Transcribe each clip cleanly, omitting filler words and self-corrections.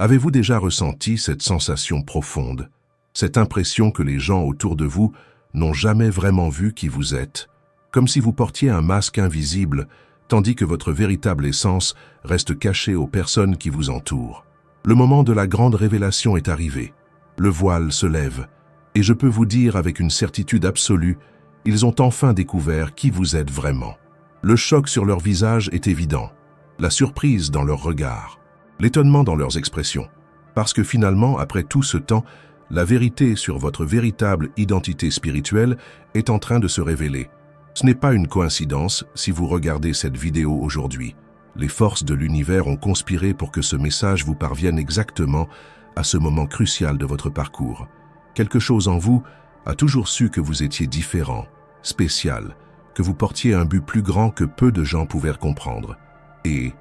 Avez-vous déjà ressenti cette sensation profonde, cette impression que les gens autour de vous n'ont jamais vraiment vu qui vous êtes, comme si vous portiez un masque invisible, tandis que votre véritable essence reste cachée aux personnes qui vous entourent? Le moment de la grande révélation est arrivé. Le voile se lève, et je peux vous dire avec une certitude absolue, ils ont enfin découvert qui vous êtes vraiment. Le choc sur leur visage est évident, la surprise dans leur regard, l'étonnement dans leurs expressions, parce que finalement, après tout ce temps, la vérité sur votre véritable identité spirituelle est en train de se révéler. Ce n'est pas une coïncidence si vous regardez cette vidéo aujourd'hui. Les forces de l'univers ont conspiré pour que ce message vous parvienne exactement à ce moment crucial de votre parcours. Quelque chose en vous a toujours su que vous étiez différent, spécial, que vous portiez un but plus grand que peu de gens pouvaient comprendre. Et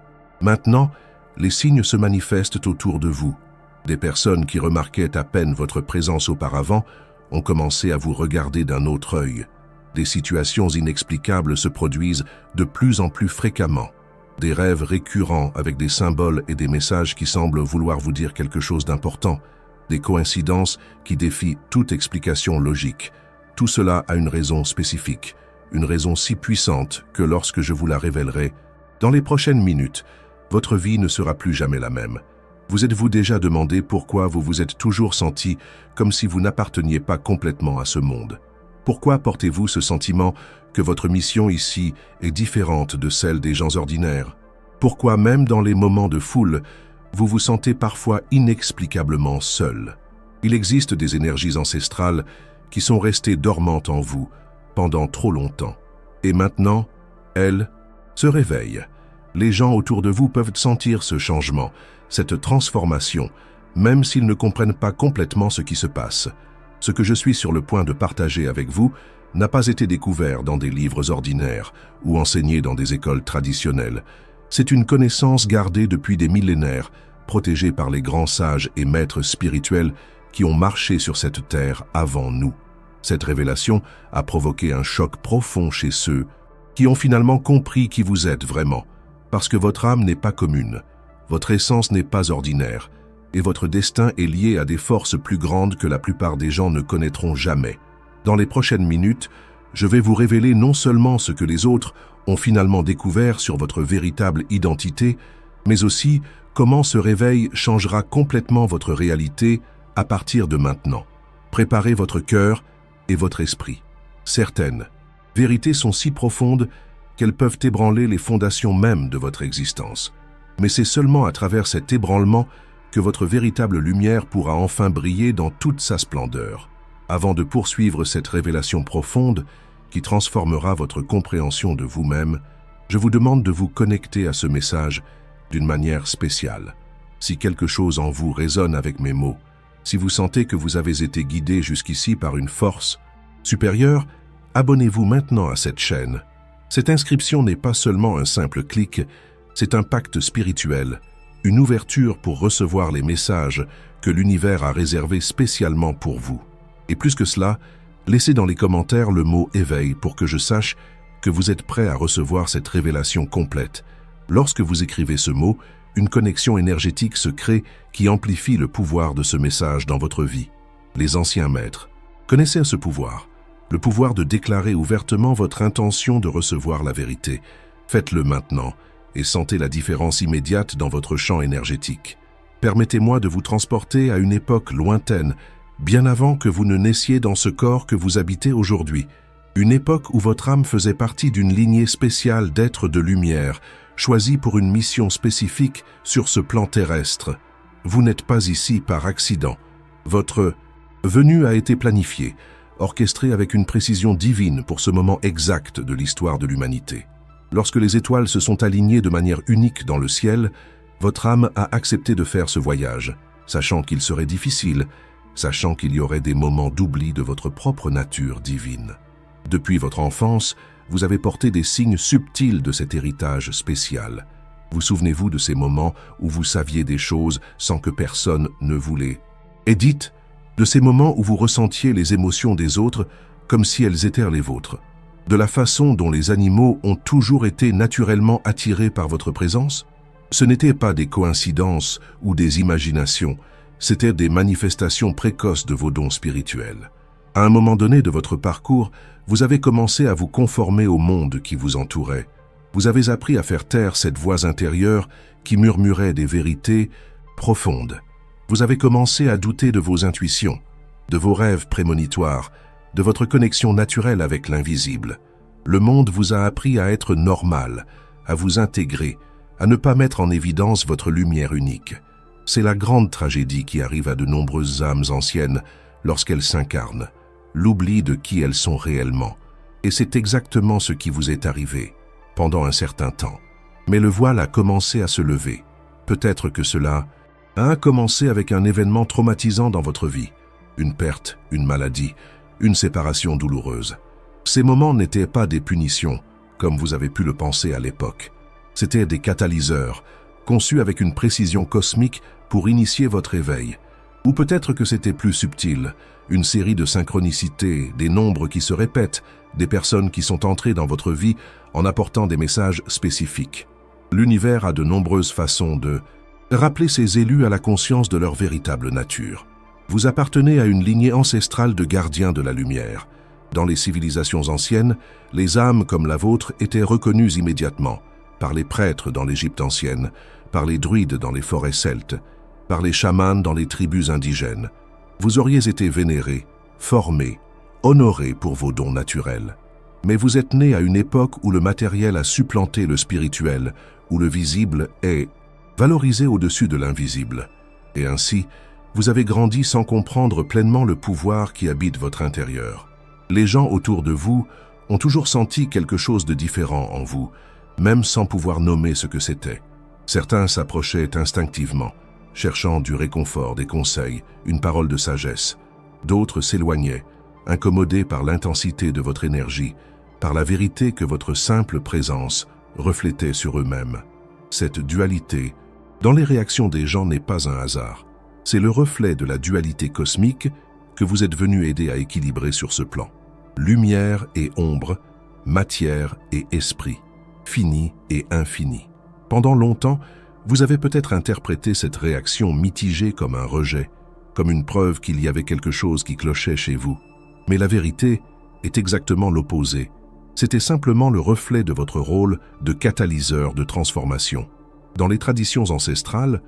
maintenant, les signes se manifestent autour de vous. Des personnes qui remarquaient à peine votre présence auparavant ont commencé à vous regarder d'un autre œil. Des situations inexplicables se produisent de plus en plus fréquemment. Des rêves récurrents avec des symboles et des messages qui semblent vouloir vous dire quelque chose d'important. Des coïncidences qui défient toute explication logique. Tout cela a une raison spécifique, une raison si puissante que lorsque je vous la révélerai, dans les prochaines minutes, votre vie ne sera plus jamais la même. Vous êtes-vous déjà demandé pourquoi vous vous êtes toujours senti comme si vous n'apparteniez pas complètement à ce monde? Pourquoi portez-vous ce sentiment que votre mission ici est différente de celle des gens ordinaires? Pourquoi même dans les moments de foule, vous vous sentez parfois inexplicablement seul? Il existe des énergies ancestrales qui sont restées dormantes en vous pendant trop longtemps. Et maintenant, elles se réveillent. Les gens autour de vous peuvent sentir ce changement, cette transformation, même s'ils ne comprennent pas complètement ce qui se passe. Ce que je suis sur le point de partager avec vous n'a pas été découvert dans des livres ordinaires ou enseigné dans des écoles traditionnelles. C'est une connaissance gardée depuis des millénaires, protégée par les grands sages et maîtres spirituels qui ont marché sur cette terre avant nous. Cette révélation a provoqué un choc profond chez ceux qui ont finalement compris qui vous êtes vraiment, parce que votre âme n'est pas commune, votre essence n'est pas ordinaire, et votre destin est lié à des forces plus grandes que la plupart des gens ne connaîtront jamais. Dans les prochaines minutes, je vais vous révéler non seulement ce que les autres ont finalement découvert sur votre véritable identité, mais aussi comment ce réveil changera complètement votre réalité à partir de maintenant. Préparez votre cœur et votre esprit. Certaines vérités sont si profondes qu'elles peuvent ébranler les fondations mêmes de votre existence. Mais c'est seulement à travers cet ébranlement que votre véritable lumière pourra enfin briller dans toute sa splendeur. Avant de poursuivre cette révélation profonde qui transformera votre compréhension de vous-même, je vous demande de vous connecter à ce message d'une manière spéciale. Si quelque chose en vous résonne avec mes mots, si vous sentez que vous avez été guidé jusqu'ici par une force supérieure, abonnez-vous maintenant à cette chaîne. Cette inscription n'est pas seulement un simple clic, c'est un pacte spirituel, une ouverture pour recevoir les messages que l'univers a réservés spécialement pour vous. Et plus que cela, laissez dans les commentaires le mot « éveil » pour que je sache que vous êtes prêt à recevoir cette révélation complète. Lorsque vous écrivez ce mot, une connexion énergétique se crée qui amplifie le pouvoir de ce message dans votre vie. Les anciens maîtres connaissaient ce pouvoir, le pouvoir de déclarer ouvertement votre intention de recevoir la vérité. Faites-le maintenant et sentez la différence immédiate dans votre champ énergétique. Permettez-moi de vous transporter à une époque lointaine, bien avant que vous ne naissiez dans ce corps que vous habitez aujourd'hui. Une époque où votre âme faisait partie d'une lignée spéciale d'êtres de lumière, choisis pour une mission spécifique sur ce plan terrestre. Vous n'êtes pas ici par accident. Votre venue a été planifiée, orchestrée avec une précision divine pour ce moment exact de l'histoire de l'humanité. Lorsque les étoiles se sont alignées de manière unique dans le ciel, votre âme a accepté de faire ce voyage, sachant qu'il serait difficile, sachant qu'il y aurait des moments d'oubli de votre propre nature divine. Depuis votre enfance, vous avez porté des signes subtils de cet héritage spécial. Vous souvenez-vous de ces moments où vous saviez des choses sans que personne ne vous les ait dites, de ces moments où vous ressentiez les émotions des autres comme si elles étaient les vôtres, de la façon dont les animaux ont toujours été naturellement attirés par votre présence? Ce n'étaient pas des coïncidences ou des imaginations, c'étaient des manifestations précoces de vos dons spirituels. À un moment donné de votre parcours, vous avez commencé à vous conformer au monde qui vous entourait. Vous avez appris à faire taire cette voix intérieure qui murmurait des vérités profondes. Vous avez commencé à douter de vos intuitions, de vos rêves prémonitoires, de votre connexion naturelle avec l'invisible. Le monde vous a appris à être normal, à vous intégrer, à ne pas mettre en évidence votre lumière unique. C'est la grande tragédie qui arrive à de nombreuses âmes anciennes lorsqu'elles s'incarnent, l'oubli de qui elles sont réellement. Et c'est exactement ce qui vous est arrivé, pendant un certain temps. Mais le voile a commencé à se lever. Peut-être que cela a commencé avec un événement traumatisant dans votre vie, une perte, une maladie, une séparation douloureuse. Ces moments n'étaient pas des punitions, comme vous avez pu le penser à l'époque. C'étaient des catalyseurs, conçus avec une précision cosmique pour initier votre éveil. Ou peut-être que c'était plus subtil, une série de synchronicités, des nombres qui se répètent, des personnes qui sont entrées dans votre vie en apportant des messages spécifiques. L'univers a de nombreuses façons de rappeler ses élus à la conscience de leur véritable nature. Vous appartenez à une lignée ancestrale de gardiens de la lumière. Dans les civilisations anciennes, les âmes comme la vôtre étaient reconnues immédiatement, par les prêtres dans l'Égypte ancienne, par les druides dans les forêts celtes, par les chamans dans les tribus indigènes. Vous auriez été vénérés, formés, honorés pour vos dons naturels. Mais vous êtes né à une époque où le matériel a supplanté le spirituel, où le visible est valorisé au-dessus de l'invisible. Et ainsi, vous avez grandi sans comprendre pleinement le pouvoir qui habite votre intérieur. Les gens autour de vous ont toujours senti quelque chose de différent en vous, même sans pouvoir nommer ce que c'était. Certains s'approchaient instinctivement, cherchant du réconfort, des conseils, une parole de sagesse. D'autres s'éloignaient, incommodés par l'intensité de votre énergie, par la vérité que votre simple présence reflétait sur eux-mêmes. Cette dualité, dans les réactions des gens, n'est pas un hasard. C'est le reflet de la dualité cosmique que vous êtes venu aider à équilibrer sur ce plan. Lumière et ombre, matière et esprit, fini et infini. Pendant longtemps, vous avez peut-être interprété cette réaction mitigée comme un rejet, comme une preuve qu'il y avait quelque chose qui clochait chez vous. Mais la vérité est exactement l'opposé. C'était simplement le reflet de votre rôle de catalyseur de transformation. Dans les traditions ancestrales,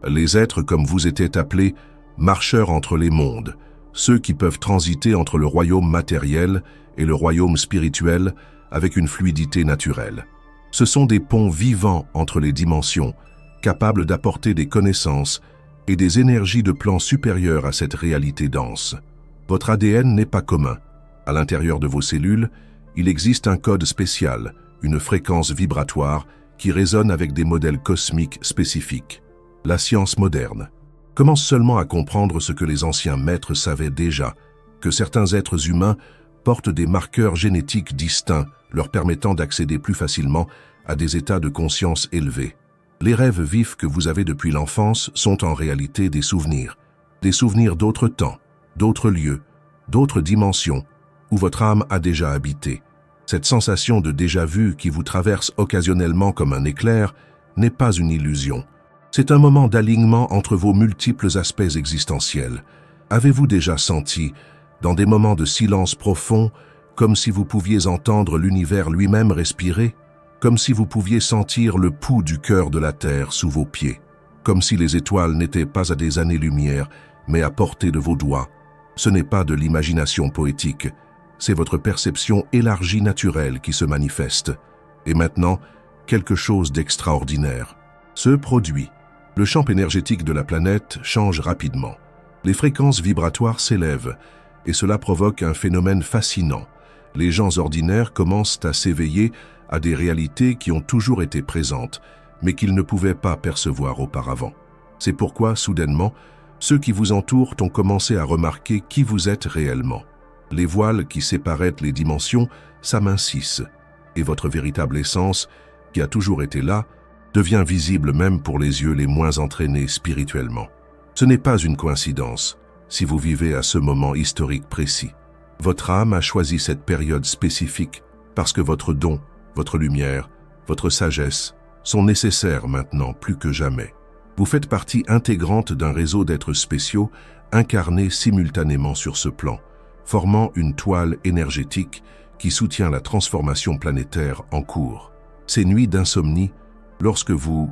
les êtres comme vous étaient appelés marcheurs entre les mondes, ceux qui peuvent transiter entre le royaume matériel et le royaume spirituel avec une fluidité naturelle. Ce sont des ponts vivants entre les dimensions, capables d'apporter des connaissances et des énergies de plan supérieurs à cette réalité dense. Votre ADN n'est pas commun. À l'intérieur de vos cellules, il existe un code spécial, une fréquence vibratoire qui résonne avec des modèles cosmiques spécifiques. La science moderne commence seulement à comprendre ce que les anciens maîtres savaient déjà, que certains êtres humains portent des marqueurs génétiques distincts leur permettant d'accéder plus facilement à des états de conscience élevés. Les rêves vifs que vous avez depuis l'enfance sont en réalité des souvenirs d'autres temps, d'autres lieux, d'autres dimensions, où votre âme a déjà habité. Cette sensation de déjà-vu qui vous traverse occasionnellement comme un éclair n'est pas une illusion. C'est un moment d'alignement entre vos multiples aspects existentiels. Avez-vous déjà senti, dans des moments de silence profond, comme si vous pouviez entendre l'univers lui-même respirer, comme si vous pouviez sentir le pouls du cœur de la terre sous vos pieds, comme si les étoiles n'étaient pas à des années-lumière, mais à portée de vos doigts? Ce n'est pas de l'imagination poétique, c'est votre perception élargie naturelle qui se manifeste. Et maintenant, quelque chose d'extraordinaire se produit. Le champ énergétique de la planète change rapidement. Les fréquences vibratoires s'élèvent, et cela provoque un phénomène fascinant. Les gens ordinaires commencent à s'éveiller à des réalités qui ont toujours été présentes, mais qu'ils ne pouvaient pas percevoir auparavant. C'est pourquoi, soudainement, ceux qui vous entourent ont commencé à remarquer qui vous êtes réellement. Les voiles qui séparaient les dimensions s'amincissent, et votre véritable essence, qui a toujours été là, devient visible même pour les yeux les moins entraînés spirituellement. Ce n'est pas une coïncidence, si vous vivez à ce moment historique précis. Votre âme a choisi cette période spécifique parce que votre don, votre lumière, votre sagesse sont nécessaires maintenant plus que jamais. Vous faites partie intégrante d'un réseau d'êtres spéciaux incarnés simultanément sur ce plan, formant une toile énergétique qui soutient la transformation planétaire en cours. Ces nuits d'insomnie, lorsque vous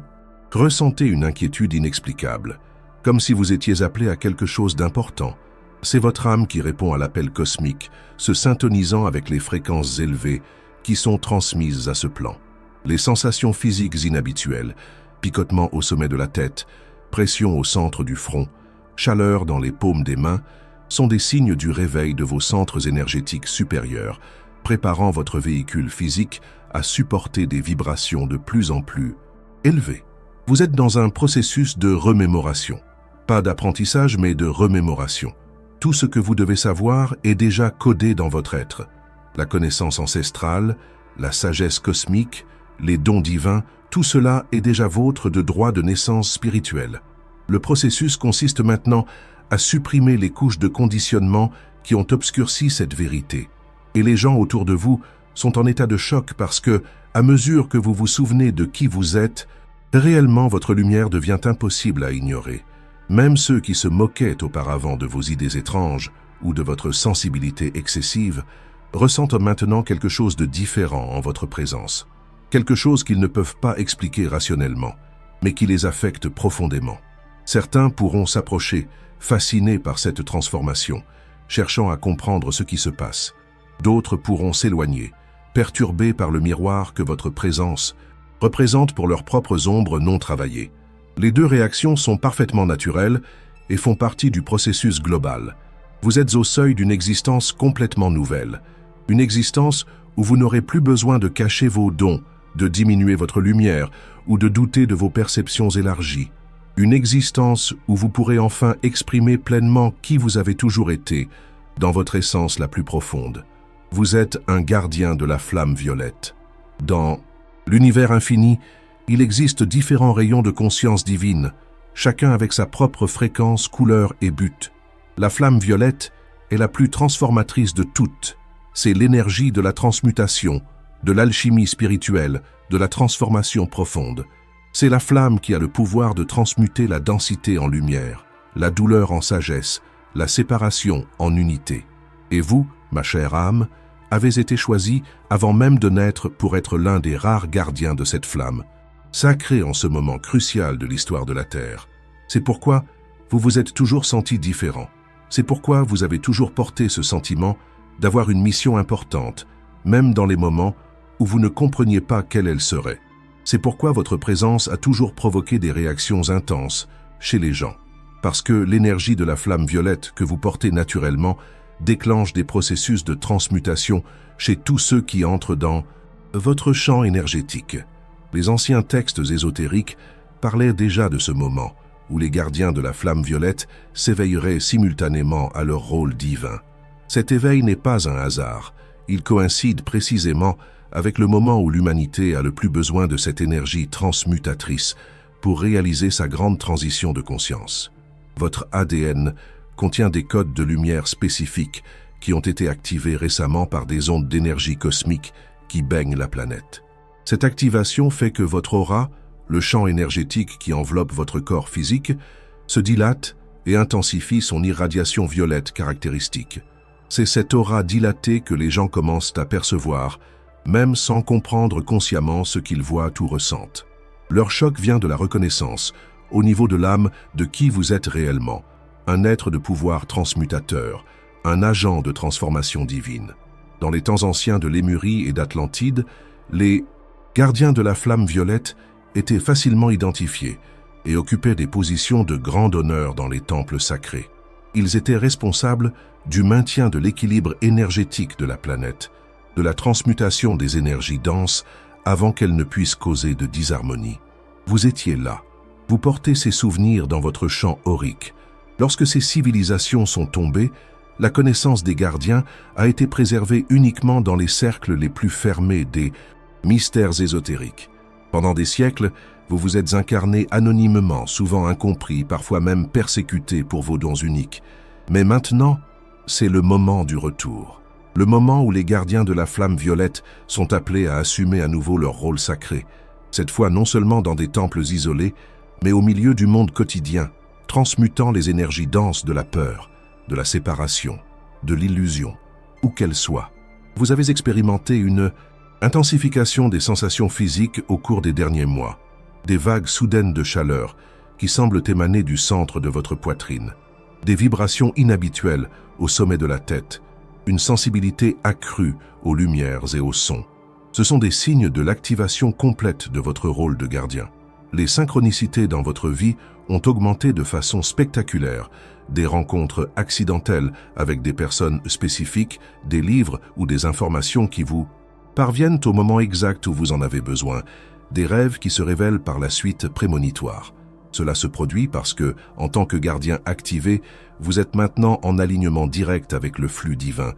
ressentez une inquiétude inexplicable, comme si vous étiez appelé à quelque chose d'important, c'est votre âme qui répond à l'appel cosmique, se syntonisant avec les fréquences élevées qui sont transmises à ce plan. Les sensations physiques inhabituelles, picotement au sommet de la tête, pression au centre du front, chaleur dans les paumes des mains, sont des signes du réveil de vos centres énergétiques supérieurs, préparant votre véhicule physique à supporter des vibrations de plus en plus élevées. Vous êtes dans un processus de remémoration. Pas d'apprentissage, mais de remémoration. Tout ce que vous devez savoir est déjà codé dans votre être. La connaissance ancestrale, la sagesse cosmique, les dons divins, tout cela est déjà vôtre de droit de naissance spirituelle. Le processus consiste maintenant à supprimer les couches de conditionnement qui ont obscurci cette vérité. Et les gens autour de vous sont en état de choc parce que, à mesure que vous vous souvenez de qui vous êtes, réellement votre lumière devient impossible à ignorer. Même ceux qui se moquaient auparavant de vos idées étranges ou de votre sensibilité excessive ressentent maintenant quelque chose de différent en votre présence. Quelque chose qu'ils ne peuvent pas expliquer rationnellement, mais qui les affecte profondément. Certains pourront s'approcher, fascinés par cette transformation, cherchant à comprendre ce qui se passe. D'autres pourront s'éloigner, perturbés par le miroir que votre présence représente pour leurs propres ombres non travaillées. Les deux réactions sont parfaitement naturelles et font partie du processus global. Vous êtes au seuil d'une existence complètement nouvelle, une existence où vous n'aurez plus besoin de cacher vos dons, de diminuer votre lumière ou de douter de vos perceptions élargies. Une existence où vous pourrez enfin exprimer pleinement qui vous avez toujours été, dans votre essence la plus profonde. Vous êtes un gardien de la flamme violette. Dans l'univers infini, il existe différents rayons de conscience divine, chacun avec sa propre fréquence, couleur et but. La flamme violette est la plus transformatrice de toutes. C'est l'énergie de la transmutation, de l'alchimie spirituelle, de la transformation profonde. C'est la flamme qui a le pouvoir de transmuter la densité en lumière, la douleur en sagesse, la séparation en unité. Et vous, ma chère âme, avez été choisie avant même de naître pour être l'un des rares gardiens de cette flamme, sacrée en ce moment crucial de l'histoire de la Terre. C'est pourquoi vous vous êtes toujours senti différent. C'est pourquoi vous avez toujours porté ce sentiment d'avoir une mission importante, même dans les moments où vous ne compreniez pas quelle elle serait. C'est pourquoi votre présence a toujours provoqué des réactions intenses chez les gens. Parce que l'énergie de la flamme violette que vous portez naturellement déclenche des processus de transmutation chez tous ceux qui entrent dans votre champ énergétique. Les anciens textes ésotériques parlaient déjà de ce moment où les gardiens de la flamme violette s'éveilleraient simultanément à leur rôle divin. Cet éveil n'est pas un hasard, il coïncide précisément avec le moment où l'humanité a le plus besoin de cette énergie transmutatrice pour réaliser sa grande transition de conscience. Votre ADN contient des codes de lumière spécifiques qui ont été activés récemment par des ondes d'énergie cosmique qui baignent la planète. Cette activation fait que votre aura, le champ énergétique qui enveloppe votre corps physique, se dilate et intensifie son irradiation violette caractéristique. C'est cette aura dilatée que les gens commencent à percevoir, même sans comprendre consciemment ce qu'ils voient ou ressentent. Leur choc vient de la reconnaissance, au niveau de l'âme, de qui vous êtes réellement, un être de pouvoir transmutateur, un agent de transformation divine. Dans les temps anciens de Lémurie et d'Atlantide, les gardiens de la flamme violette étaient facilement identifiés et occupaient des positions de grand honneur dans les temples sacrés. Ils étaient responsables du maintien de l'équilibre énergétique de la planète, de la transmutation des énergies denses avant qu'elles ne puissent causer de disharmonie. Vous étiez là. Vous portez ces souvenirs dans votre champ aurique. Lorsque ces civilisations sont tombées, la connaissance des gardiens a été préservée uniquement dans les cercles les plus fermés des mystères ésotériques. Pendant des siècles, vous vous êtes incarnés anonymement, souvent incompris, parfois même persécutés pour vos dons uniques. Mais maintenant, c'est le moment du retour. Le moment où les gardiens de la flamme violette sont appelés à assumer à nouveau leur rôle sacré, Cette fois non seulement dans des temples isolés, mais au milieu du monde quotidien, transmutant les énergies denses de la peur, de la séparation, de l'illusion, où qu'elle soit. Vous avez expérimenté une intensification des sensations physiques au cours des derniers mois, des vagues soudaines de chaleur qui semblent émaner du centre de votre poitrine, des vibrations inhabituelles au sommet de la tête, une sensibilité accrue aux lumières et aux sons. Ce sont des signes de l'activation complète de votre rôle de gardien. Les synchronicités dans votre vie ont augmenté de façon spectaculaire, des rencontres accidentelles avec des personnes spécifiques, des livres ou des informations qui vous parviennent au moment exact où vous en avez besoin, des rêves qui se révèlent par la suite prémonitoires. Cela se produit parce que, en tant que gardien activé, vous êtes maintenant en alignement direct avec le flux divin,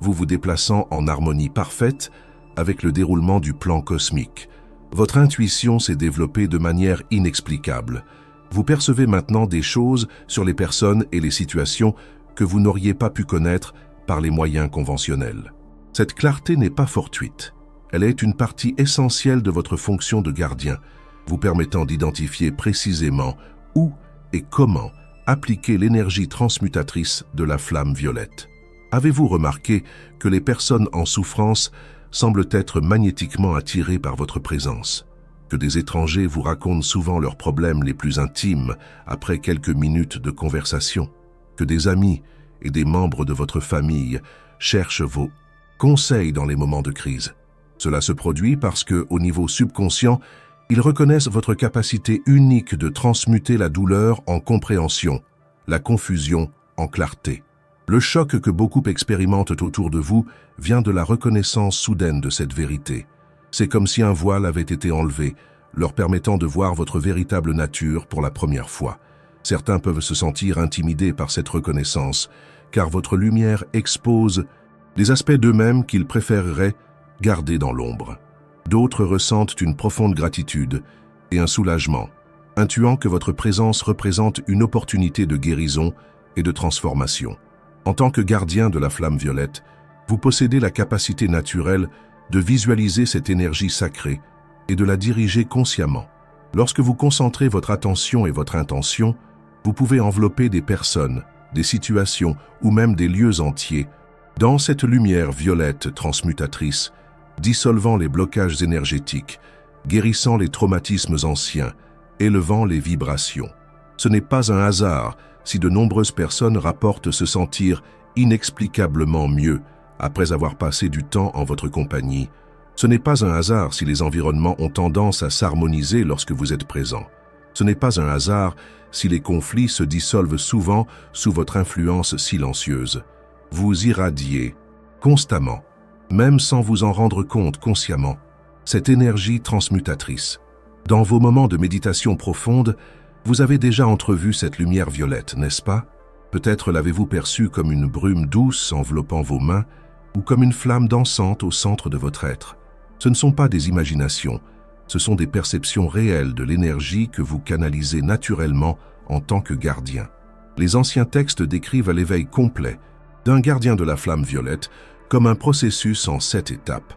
vous vous déplaçant en harmonie parfaite avec le déroulement du plan cosmique. Votre intuition s'est développée de manière inexplicable. Vous percevez maintenant des choses sur les personnes et les situations que vous n'auriez pas pu connaître par les moyens conventionnels. Cette clarté n'est pas fortuite. Elle est une partie essentielle de votre fonction de gardien, vous permettant d'identifier précisément où et comment appliquer l'énergie transmutatrice de la flamme violette. Avez-vous remarqué que les personnes en souffrance semblent être magnétiquement attirées par votre présence, que des étrangers vous racontent souvent leurs problèmes les plus intimes après quelques minutes de conversation, que des amis et des membres de votre famille cherchent vos conseils dans les moments de crise? Cela se produit parce que, au niveau subconscient, ils reconnaissent votre capacité unique de transmuter la douleur en compréhension, la confusion en clarté. Le choc que beaucoup expérimentent autour de vous vient de la reconnaissance soudaine de cette vérité. C'est comme si un voile avait été enlevé, leur permettant de voir votre véritable nature pour la première fois. Certains peuvent se sentir intimidés par cette reconnaissance, car votre lumière expose des aspects d'eux-mêmes qu'ils préféreraient garder dans l'ombre. D'autres ressentent une profonde gratitude et un soulagement, intuant que votre présence représente une opportunité de guérison et de transformation. En tant que gardien de la flamme violette, vous possédez la capacité naturelle de visualiser cette énergie sacrée et de la diriger consciemment. Lorsque vous concentrez votre attention et votre intention, vous pouvez envelopper des personnes, des situations ou même des lieux entiers dans cette lumière violette transmutatrice, dissolvant les blocages énergétiques, guérissant les traumatismes anciens, élevant les vibrations. Ce n'est pas un hasard si de nombreuses personnes rapportent se sentir inexplicablement mieux après avoir passé du temps en votre compagnie. Ce n'est pas un hasard si les environnements ont tendance à s'harmoniser lorsque vous êtes présent. Ce n'est pas un hasard si les conflits se dissolvent souvent sous votre influence silencieuse. Vous irradiez constamment, même sans vous en rendre compte consciemment, cette énergie transmutatrice. Dans vos moments de méditation profonde, vous avez déjà entrevu cette lumière violette, n'est-ce pas? Peut-être l'avez-vous perçue comme une brume douce enveloppant vos mains ou comme une flamme dansante au centre de votre être. Ce ne sont pas des imaginations, ce sont des perceptions réelles de l'énergie que vous canalisez naturellement en tant que gardien. Les anciens textes décrivent l'éveil complet d'un gardien de la flamme violette comme un processus en 7 étapes.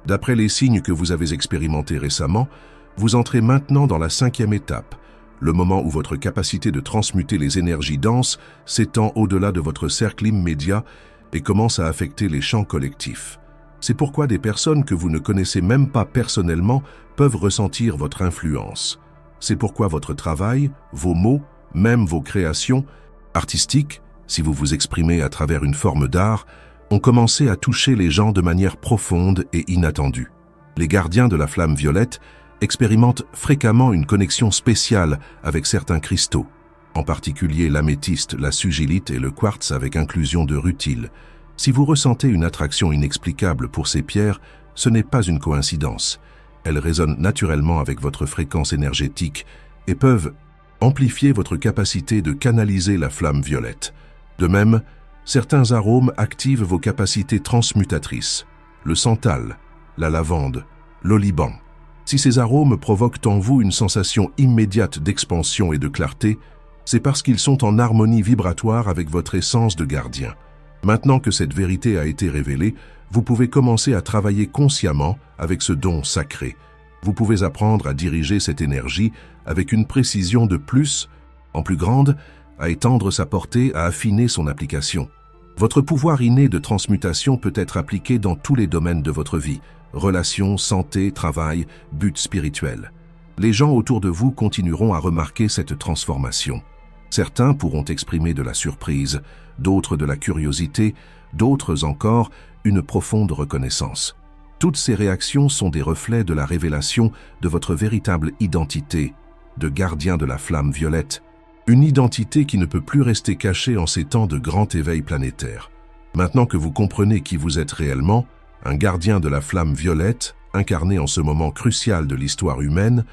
D'après les signes que vous avez expérimentés récemment, vous entrez maintenant dans la 5e étape, le moment où votre capacité de transmuter les énergies denses s'étend au-delà de votre cercle immédiat et commence à affecter les champs collectifs. C'est pourquoi des personnes que vous ne connaissez même pas personnellement peuvent ressentir votre influence. C'est pourquoi votre travail, vos mots, même vos créations artistiques, si vous vous exprimez à travers une forme d'art, ont commencé à toucher les gens de manière profonde et inattendue. Les gardiens de la flamme violette expérimentent fréquemment une connexion spéciale avec certains cristaux, en particulier l'améthyste, la sugilite et le quartz avec inclusion de rutile. Si vous ressentez une attraction inexplicable pour ces pierres, ce n'est pas une coïncidence. Elles résonnent naturellement avec votre fréquence énergétique et peuvent amplifier votre capacité de canaliser la flamme violette. De même, certains arômes activent vos capacités transmutatrices. Le santal, la lavande, l'oliban. Si ces arômes provoquent en vous une sensation immédiate d'expansion et de clarté, c'est parce qu'ils sont en harmonie vibratoire avec votre essence de gardien. Maintenant que cette vérité a été révélée, vous pouvez commencer à travailler consciemment avec ce don sacré. Vous pouvez apprendre à diriger cette énergie avec une précision de plus en plus grande, à étendre sa portée, à affiner son application. Votre pouvoir inné de transmutation peut être appliqué dans tous les domaines de votre vie, relations, santé, travail, buts spirituels. Les gens autour de vous continueront à remarquer cette transformation. Certains pourront exprimer de la surprise, d'autres de la curiosité, d'autres encore une profonde reconnaissance. Toutes ces réactions sont des reflets de la révélation de votre véritable identité, de gardien de la flamme violette, une identité qui ne peut plus rester cachée en ces temps de grand éveil planétaire. Maintenant que vous comprenez qui vous êtes réellement, un gardien de la flamme violette, incarné en ce moment crucial de l'histoire humaine,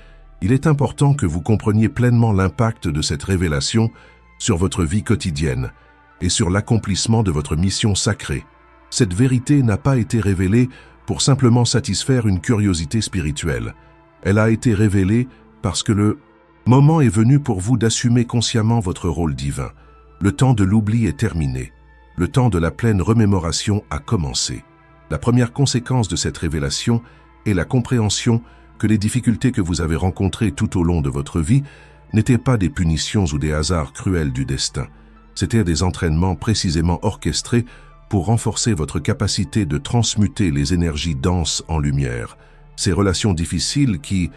il est important que vous compreniez pleinement l'impact de cette révélation sur votre vie quotidienne et sur l'accomplissement de votre mission sacrée. Cette vérité n'a pas été révélée pour simplement satisfaire une curiosité spirituelle. Elle a été révélée parce que le moment est venu pour vous d'assumer consciemment votre rôle divin. Le temps de l'oubli est terminé. Le temps de la pleine remémoration a commencé. La première conséquence de cette révélation est la compréhension que les difficultés que vous avez rencontrées tout au long de votre vie n'étaient pas des punitions ou des hasards cruels du destin. C'étaient des entraînements précisément orchestrés pour renforcer votre capacité de transmuter les énergies denses en lumière. Ces relations difficiles qui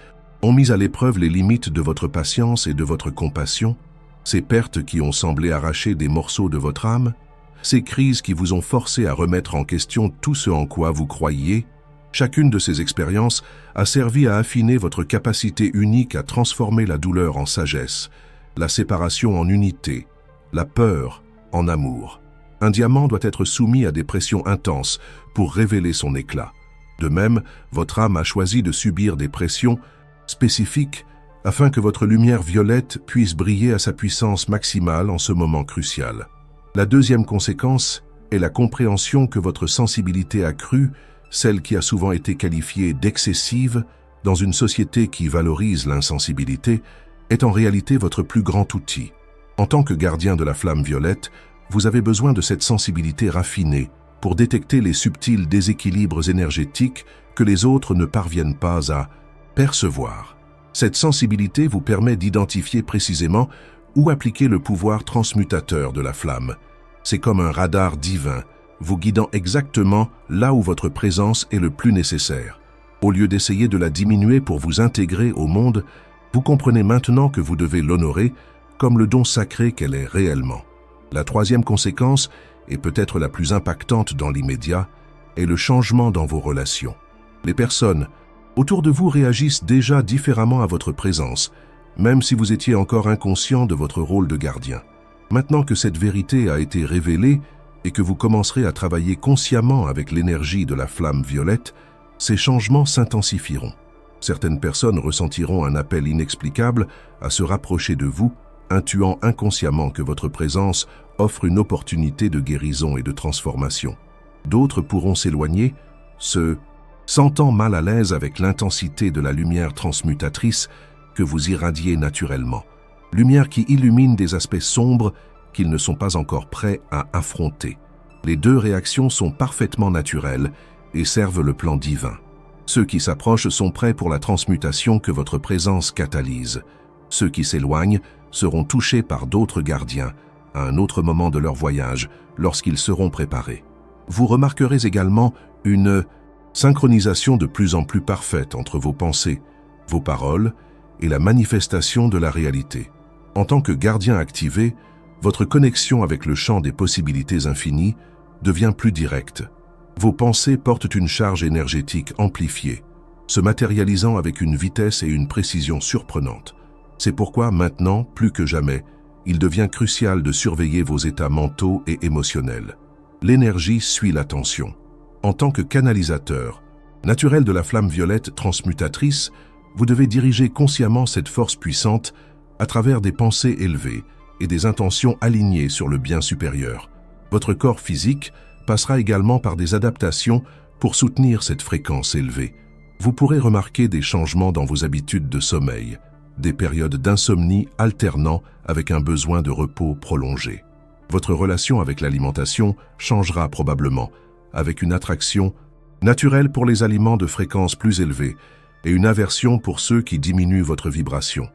ont mis à l'épreuve les limites de votre patience et de votre compassion, ces pertes qui ont semblé arracher des morceaux de votre âme, ces crises qui vous ont forcé à remettre en question tout ce en quoi vous croyiez, chacune de ces expériences a servi à affiner votre capacité unique à transformer la douleur en sagesse, la séparation en unité, la peur en amour. Un diamant doit être soumis à des pressions intenses pour révéler son éclat. De même, votre âme a choisi de subir des pressions spécifiques afin que votre lumière violette puisse briller à sa puissance maximale en ce moment crucial. La deuxième conséquence est la compréhension que votre sensibilité accrue, celle qui a souvent été qualifiée d'excessive dans une société qui valorise l'insensibilité, est en réalité votre plus grand outil. En tant que gardien de la flamme violette, vous avez besoin de cette sensibilité raffinée pour détecter les subtils déséquilibres énergétiques que les autres ne parviennent pas à percevoir. Cette sensibilité vous permet d'identifier précisément où appliquer le pouvoir transmutateur de la flamme. C'est comme un radar divin, vous guidant exactement là où votre présence est le plus nécessaire. Au lieu d'essayer de la diminuer pour vous intégrer au monde, vous comprenez maintenant que vous devez l'honorer comme le don sacré qu'elle est réellement. La troisième conséquence, et peut-être la plus impactante dans l'immédiat, est le changement dans vos relations. Les personnes autour de vous réagissent déjà différemment à votre présence, même si vous étiez encore inconscient de votre rôle de gardien. Maintenant que cette vérité a été révélée et que vous commencerez à travailler consciemment avec l'énergie de la flamme violette, ces changements s'intensifieront. Certaines personnes ressentiront un appel inexplicable à se rapprocher de vous, intuant inconsciemment que votre présence offre une opportunité de guérison et de transformation. D'autres pourront s'éloigner, se sentant mal à l'aise avec l'intensité de la lumière transmutatrice que vous irradiez naturellement. Lumière qui illumine des aspects sombres qu'ils ne sont pas encore prêts à affronter. Les deux réactions sont parfaitement naturelles et servent le plan divin. Ceux qui s'approchent sont prêts pour la transmutation que votre présence catalyse. Ceux qui s'éloignent seront touchés par d'autres gardiens à un autre moment de leur voyage lorsqu'ils seront préparés. Vous remarquerez également une synchronisation de plus en plus parfaite entre vos pensées, vos paroles et la manifestation de la réalité. En tant que gardien activé, votre connexion avec le champ des possibilités infinies devient plus directe. Vos pensées portent une charge énergétique amplifiée, se matérialisant avec une vitesse et une précision surprenantes. C'est pourquoi maintenant, plus que jamais, il devient crucial de surveiller vos états mentaux et émotionnels. L'énergie suit l'attention. En tant que canalisateur, naturel de la flamme violette transmutatrice, vous devez diriger consciemment cette force puissante à travers des pensées élevées et des intentions alignées sur le bien supérieur. Votre corps physique passera également par des adaptations pour soutenir cette fréquence élevée. Vous pourrez remarquer des changements dans vos habitudes de sommeil, des périodes d'insomnie alternant avec un besoin de repos prolongé. Votre relation avec l'alimentation changera probablement, avec une attraction naturelle pour les aliments de fréquence plus élevée, et une aversion pour ceux qui diminuent votre vibration.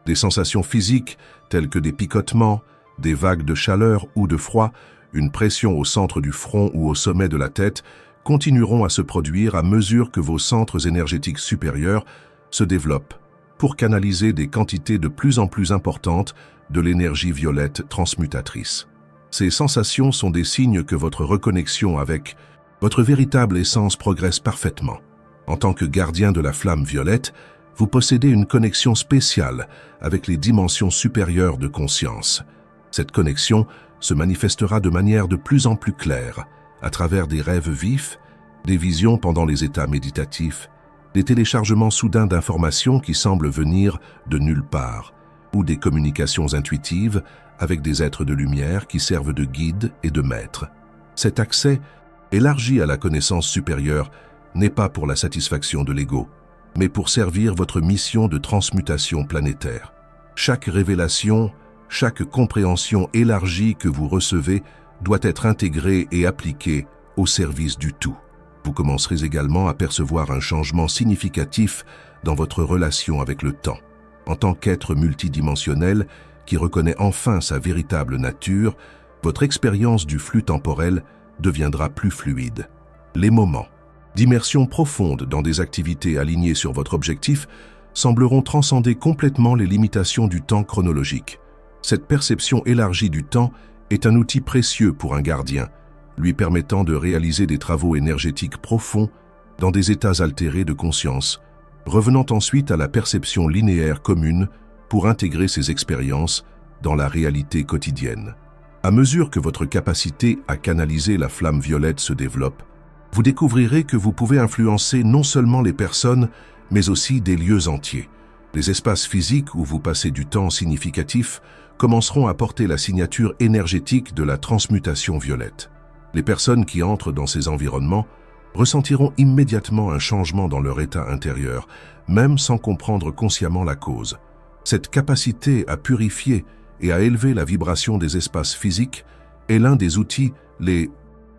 Des sensations physiques telles que des picotements, des vagues de chaleur ou de froid, une pression au centre du front ou au sommet de la tête continueront à se produire à mesure que vos centres énergétiques supérieurs se développent pour canaliser des quantités de plus en plus importantes de l'énergie violette transmutatrice. Ces sensations sont des signes que votre reconnexion avec votre véritable essence progresse parfaitement. En tant que gardien de la flamme violette, vous possédez une connexion spéciale avec les dimensions supérieures de conscience. Cette connexion se manifestera de manière de plus en plus claire à travers des rêves vifs, des visions pendant les états méditatifs, des téléchargements soudains d'informations qui semblent venir de nulle part, ou des communications intuitives avec des êtres de lumière qui servent de guides et de maîtres. Cet accès, élargi à la connaissance supérieure, n'est pas pour la satisfaction de l'ego, mais pour servir votre mission de transmutation planétaire. Chaque révélation, chaque compréhension élargie que vous recevez doit être intégrée et appliquée au service du tout. Vous commencerez également à percevoir un changement significatif dans votre relation avec le temps. En tant qu'être multidimensionnel qui reconnaît enfin sa véritable nature, votre expérience du flux temporel deviendra plus fluide. Les moments d'immersion profonde dans des activités alignées sur votre objectif sembleront transcender complètement les limitations du temps chronologique. Cette perception élargie du temps est un outil précieux pour un gardien, lui permettant de réaliser des travaux énergétiques profonds dans des états altérés de conscience, revenant ensuite à la perception linéaire commune pour intégrer ces expériences dans la réalité quotidienne. À mesure que votre capacité à canaliser la flamme violette se développe, vous découvrirez que vous pouvez influencer non seulement les personnes, mais aussi des lieux entiers. Les espaces physiques où vous passez du temps significatif commenceront à porter la signature énergétique de la transmutation violette. Les personnes qui entrent dans ces environnements ressentiront immédiatement un changement dans leur état intérieur, même sans comprendre consciemment la cause. Cette capacité à purifier et à élever la vibration des espaces physiques est l'un des outils les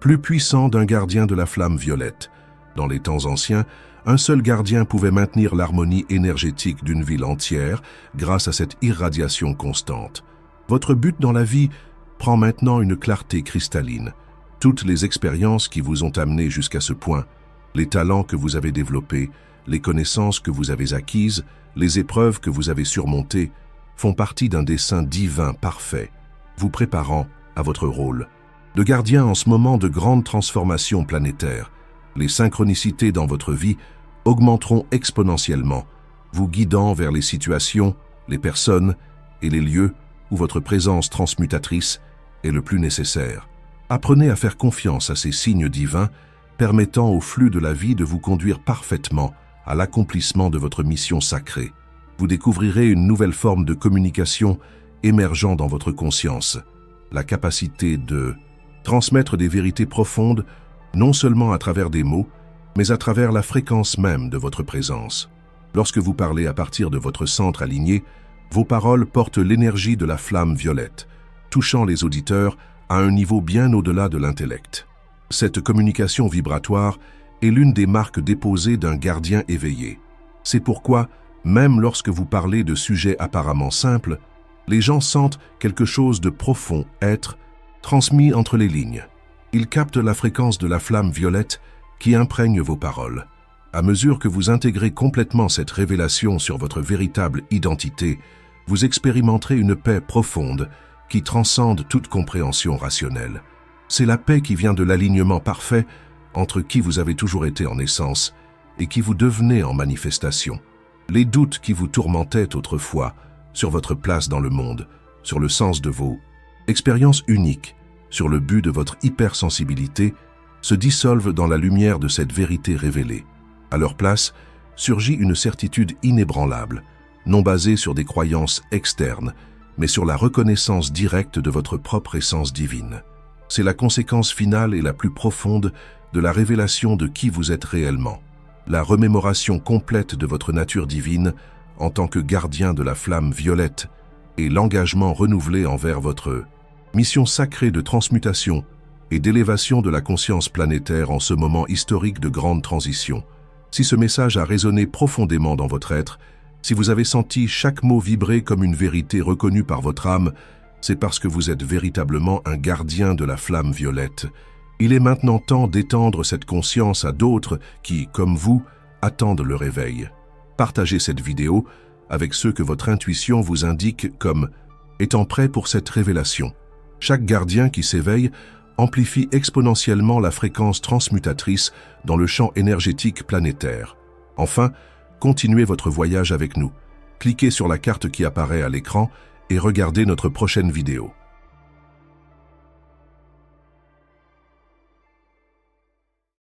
plus puissants d'un gardien de la flamme violette. Dans les temps anciens, un seul gardien pouvait maintenir l'harmonie énergétique d'une ville entière grâce à cette irradiation constante. Votre but dans la vie prend maintenant une clarté cristalline. Toutes les expériences qui vous ont amené jusqu'à ce point, les talents que vous avez développés, les connaissances que vous avez acquises, les épreuves que vous avez surmontées, font partie d'un dessein divin parfait, vous préparant à votre rôle de gardien en ce moment de grande transformation planétaire. Les synchronicités dans votre vie augmenteront exponentiellement, vous guidant vers les situations, les personnes et les lieux où votre présence transmutatrice est le plus nécessaire. Apprenez à faire confiance à ces signes divins, permettant au flux de la vie de vous conduire parfaitement à l'accomplissement de votre mission sacrée. Vous découvrirez une nouvelle forme de communication émergeant dans votre conscience, la capacité de transmettre des vérités profondes, non seulement à travers des mots, mais à travers la fréquence même de votre présence. Lorsque vous parlez à partir de votre centre aligné, vos paroles portent l'énergie de la flamme violette, touchant les auditeurs à un niveau bien au-delà de l'intellect. Cette communication vibratoire est l'une des marques déposées d'un gardien éveillé. C'est pourquoi, même lorsque vous parlez de sujets apparemment simples, les gens sentent quelque chose de profond être transmis entre les lignes. Ils captent la fréquence de la flamme violette qui imprègne vos paroles. À mesure que vous intégrez complètement cette révélation sur votre véritable identité, vous expérimenterez une paix profonde qui transcende toute compréhension rationnelle. C'est la paix qui vient de l'alignement parfait entre qui vous avez toujours été en essence et qui vous devenez en manifestation. Les doutes qui vous tourmentaient autrefois sur votre place dans le monde, sur le sens de vos expériences uniques, sur le but de votre hypersensibilité, se dissolvent dans la lumière de cette vérité révélée. À leur place, surgit une certitude inébranlable, non basée sur des croyances externes, mais sur la reconnaissance directe de votre propre essence divine. C'est la conséquence finale et la plus profonde de la révélation de qui vous êtes réellement, la remémoration complète de votre nature divine en tant que gardien de la flamme violette et l'engagement renouvelé envers votre mission sacrée de transmutation et d'élévation de la conscience planétaire en ce moment historique de grande transition. Si ce message a résonné profondément dans votre être, si vous avez senti chaque mot vibrer comme une vérité reconnue par votre âme, c'est parce que vous êtes véritablement un gardien de la flamme violette. Il est maintenant temps d'étendre cette conscience à d'autres qui, comme vous, attendent le réveil. Partagez cette vidéo avec ceux que votre intuition vous indique comme étant prêts pour cette révélation. Chaque gardien qui s'éveille amplifie exponentiellement la fréquence transmutatrice dans le champ énergétique planétaire. Enfin, continuez votre voyage avec nous. Cliquez sur la carte qui apparaît à l'écran et regardez notre prochaine vidéo.